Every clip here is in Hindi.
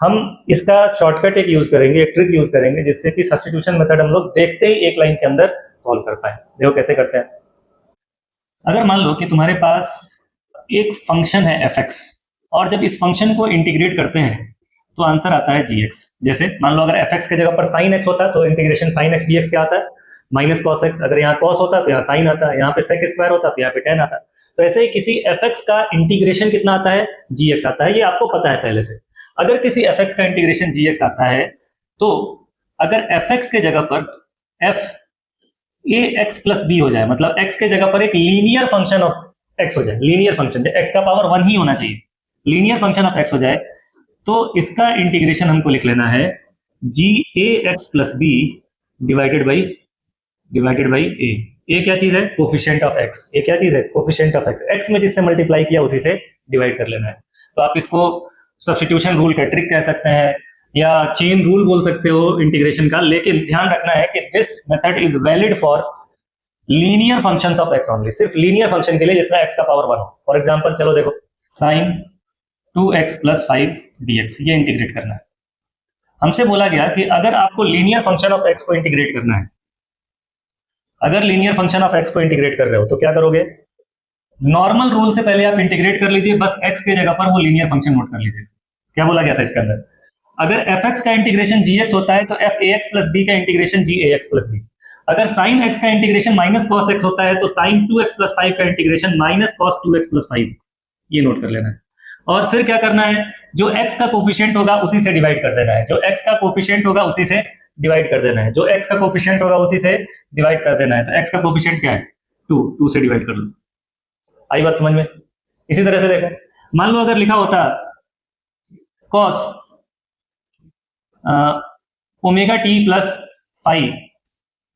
हम इसका शॉर्टकट एक यूज करेंगे, एक ट्रिक यूज करेंगे, जिससे कि सब्स्टिट्यूशन मेथड हम लोग देखते ही एक लाइन के अंदर सॉल्व कर पाए। देखो कैसे करते हैं। अगर मान लो कि तुम्हारे पास एक फंक्शन है f(x) और जब इस फंक्शन को इंटीग्रेट करते हैं तो आंसर आता है gx। जैसे मान लो अगर f(x) के जगह पर sin x होता तो इंटीग्रेशन sin x dx क्या आता है, माइनस cos x। अगर यहाँ cos होता तो यहाँ sin आता, यहाँ पे sec स्क्वायर होता तो यहाँ पे tan आता। तो ऐसे ही किसी f(x) का इंटीग्रेशन कितना आता है, gx आता है, ये आपको पता है पहले से। अगर किसी f(x) का इंटीग्रेशन gx आता है तो अगर f(x) के जगह पर f ax प्लस b हो जाए, मतलब x के जगह पर एक लीनियर फंक्शन ऑफ x हो जाए, लीनियर फंक्शन x का पावर 1 ही होना चाहिए, लीनियर फंक्शन ऑफ x हो जाए, तो इसका इंटीग्रेशन हमको लिख लेना है जी a x plus b divided by a. A क्या चीज है, कोफिशिएंट ऑफ x। ए क्या चीज है, कोफिशिएंट ऑफ x। x में जिससे मल्टीप्लाई किया उसी से डिवाइड कर लेना है। तो आप इसको सब्स्टिट्यूशन रूल का ट्रिक कह सकते हैं या चेन रूल बोल सकते हो इंटीग्रेशन का, लेकिन ध्यान रखना है कि this method is valid for linear functions of x only, सिर्फ लीनियर फंक्शन के लिए जिसमें x का पावर 1 हो। फॉर एग्जांपल चलो देखो, sin 2x प्लस 5 dx, ये इंटीग्रेट करना है। हमसे बोला गया कि अगर आपको लीनियर फंक्शन ऑफ x को इंटीग्रेट करना है, अगर लीनियर फंक्शन ऑफ x को इंटीग्रेट कर रहे हो तो क्या करोगे, नॉर्मल रूल से पहले आप इंटीग्रेट कर लीजिए, बस x के जगह पर वो लीनियर फंक्शन नोट कर लीजिए। क्या बोला गया था इसके अंदर, अगर fx का इंटीग्रेशन gx होता है तो fax प्लस b का इंटीग्रेशन gax प्लस b। अगर sin x का इंटीग्रेशन माइनस cos x होता है तो sin 2x प्लस 5 का integration minus cos 2x plus 5, ये नोट कर लेना है। और फिर क्या करना है, जो x का कोफिशिएंट होगा उसी से डिवाइड कर देना है, जो x का कोफिशिएंट होगा उसी से डिवाइड कर देना है, जो x का कोफिशिएंट होगा उसी से डिवाइड कर देना है। तो x का कोफिशिएंट क्या है, 2 से डिवाइड कर लो। आई बात समझ में। इसी तरह से देखो, मान लो अगर लिखा होता cos omega T plus 5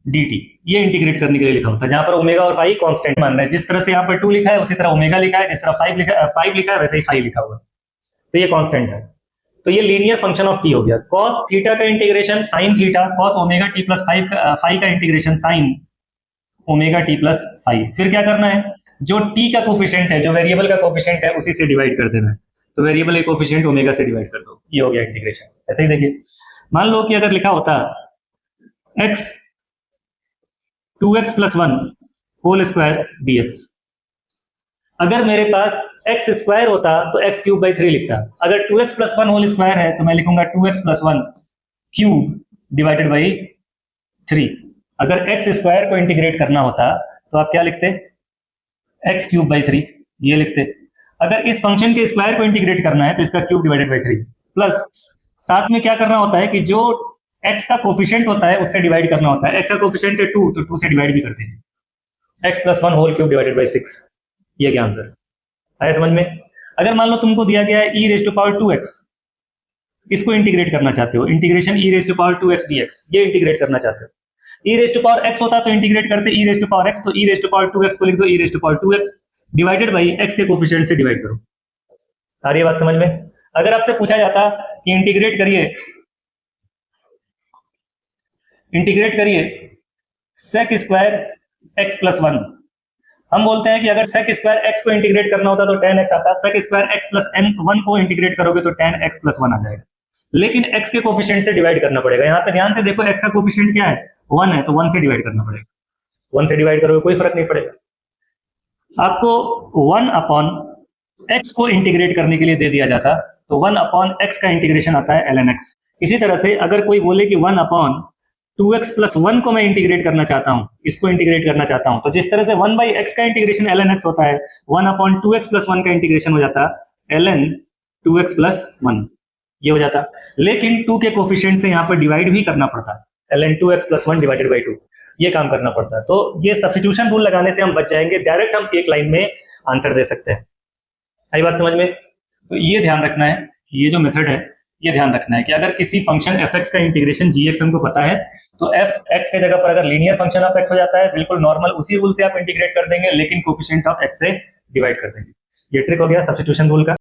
dt, ये इंटीग्रेट करने के लिए लिखा होता है, जहां पर ओमेगा और 5 कांस्टेंट मान रहे हैं। जिस तरह से यहाँ पर 2 लिखा है उसी तरह ओमेगा लिखा है, जिस तरह 5 लिखा है वैसे ही 5 लिखा हुआ, तो ये कांस्टेंट है। तो ये लीनियर फंक्शन ऑफ t हो गया। cos थीटा का integration sin theta, cos omega T plus 5 का integration sin omega T plus 5। फिर क्या करना है, जो t का कोफिशिएंट है, जो वेरिएबल का कोफिशिएंट है, उसी से डिवाइड कर देना है। तो वेरिएबल का कोफिशिएंट ओमेगा से डिवाइड कर दो, ये हो गया इंटीग्रेशन। ऐसे ही देखिए, मान लो कि अगर लिखा होता x 2x plus 1 whole square dx, अगर मेरे पास x स्क्वायर होता तो x क्यूब बाई 3 लिखता। अगर 2x प्लस 1 होल स्क्वायर है तो मैं लिखूंगा 2x plus 1 cube divided by 3। अगर x स्क्वायर को इंटीग्रेट करना होता तो आप क्या लिखते, x क्यूब बाई 3, ये लिखते। अगर इस फंक्शन के स्क्वायर को इंटीग्रेट करना है तो इसका क्यूब डिवाइडेड बाई 3, प्लस साथ में क्या करना होता है कि जो x का कोफिशिएंट होता है उससे डिवाइड करना होता है। x का कोफिशिएंट है 2, तो 2 से डिवाइड भी कर दीजिए, x plus 1 whole cube divided by 6। ये क्या आंसर आया समझ में। अगर मान लो तुमको दिया गया है e raise to power 2x, इसको इंटीग्रेट करना चाहते हो, integration e raise to power 2x dx, ये इंटीग्रेट करना चाहते हो। e raise to power x होता तो इंटीग्रेट करते e raise to power x, तो e raise to power 2x को लिख दो e raise to power 2x divided by x के कोफिशिएंट से डिवाइड करो। आ रही है बात समझ में। अगर आपसे पूछा जाता कि इंटीग्रेट करिए sec स्क्वायर x प्लस 1, हम बोलते हैं कि अगर sec स्क्वायर x को इंटीग्रेट करना होता तो tan x आता, sec square x plus n1 को इंटीग्रेट करोगे तो tan x प्लस 1 आ जाएगा, लेकिन x के कोफिशिएंट से डिवाइड करना पड़ेगा। यहाँ पे ध्यान से देखो, x का कोफिशिएंट क्या है, 1 है, तो 1 से डिवाइड करना पड़ेगा। 1 से डिवाइड करोगे कोई फर्क नहीं पड़ेगा। आपको 1 अपॉन x को इंटीग्रेट करने के लिए दे दिया जाता तो 1 अपॉन x का इंटीग्रेशन आता है ln x। इसी तरह से अगर कोई बोले कि 1 अपॉन 2x प्लस 1 को मैं इंटीग्रेट करना चाहता हूं, इसको इंटीग्रेट करना चाहता हूं, तो जिस तरह से 1 बाई x का इंटीग्रेशन ln x होता है, 1 अपॉन 2x प्लस 1 का इंटीग्रेशन हो जाता ln 2x प्लस 1, ये हो जाता। लेकिन 2 के कोफिशिएंट से यहाँ पर डिवाइड भी करना पड़ता, ln 2x plus 1 divided by 2, ये काम करना पड़ता है। तो ये सब्स्टिट्यूशन रूल लगाने से हम बच जाएंगे, डायरेक्ट हम एक लाइन में आंसर दे सकते हैं। आई बात समझ में। तो ये ध्यान रखना है, ये जो मेथड है ये ध्यान रखना है कि अगर किसी फंक्शन f(x) का इंटीग्रेशन gx हमको पता है तो f(x) के जगह पर अगर लीनियर फंक्शन ऑफ x हो जाता है, बिल्कुल नॉर्मल उसी रूल से आप इंटीग्रेट कर देंगे, लेकिन कोफिशिएंट ऑफ x से डिवाइड कर देंगे। ये ट्रिक हो गया सब्स्टिट्यूशन रूल का।